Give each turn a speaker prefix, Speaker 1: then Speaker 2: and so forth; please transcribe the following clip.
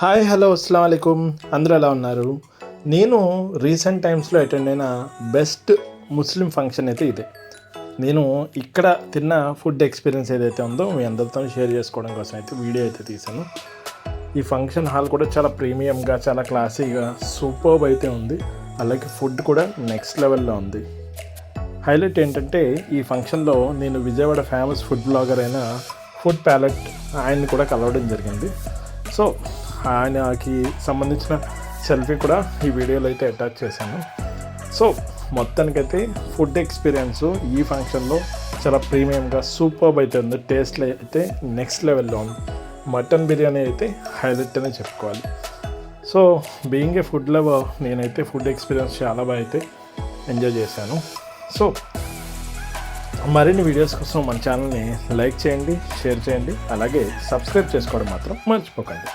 Speaker 1: Hi hello అస్సలం అయికుం. అందరూ ఎలా ఉన్నారు? నేను రీసెంట్ టైమ్స్లో అటెండ్ అయిన బెస్ట్ ముస్లిం ఫంక్షన్ అయితే ఇదే. నేను ఇక్కడ తిన్న ఫుడ్ ఎక్స్పీరియన్స్ ఏదైతే ఉందో మీ అందరితో షేర్ చేసుకోవడం కోసం అయితే వీడియో అయితే తీశాను. ఈ ఫంక్షన్ హాల్ కూడా చాలా ప్రీమియంగా, చాలా క్లాసీగా, సూపర్బ్ అయితే ఉంది. అలాగే ఫుడ్ కూడా నెక్స్ట్ లెవెల్లో ఉంది. హైలైట్ ఏంటంటే ఈ ఫంక్షన్లో నేను విజయవాడ ఫేమస్ ఫుడ్ బ్లాగర్ అయిన ఫుడ్ ప్యాలెట్ ఆయన్ని కూడా కలవడం జరిగింది. సో ఆయనకి సంబంధించిన సెల్ఫీ కూడా ఈ వీడియోలో అయితే అటాచ్ చేశాను. సో మొత్తానికైతే ఫుడ్ ఎక్స్పీరియన్స్ ఈ ఫంక్షన్లో చాలా ప్రీమియంగా సూపర్బ్ అయితే ఉంది. టేస్ట్లో అయితే నెక్స్ట్ లెవెల్లో ఉంది. మటన్ బిర్యానీ అయితే హైలైట్ అనే చెప్పుకోవాలి. So being a food lover నేనైతే ఫుడ్ ఎక్స్పీరియన్స్ చాలా బాగా అయితే ఎంజాయ్ చేశాను. సో మరిన్ని వీడియోస్ కోసం మన ఛానల్ని లైక్ చేయండి, షేర్ చేయండి, అలాగే సబ్స్క్రైబ్ చేసుకోవడం మాత్రం మర్చిపోకండి.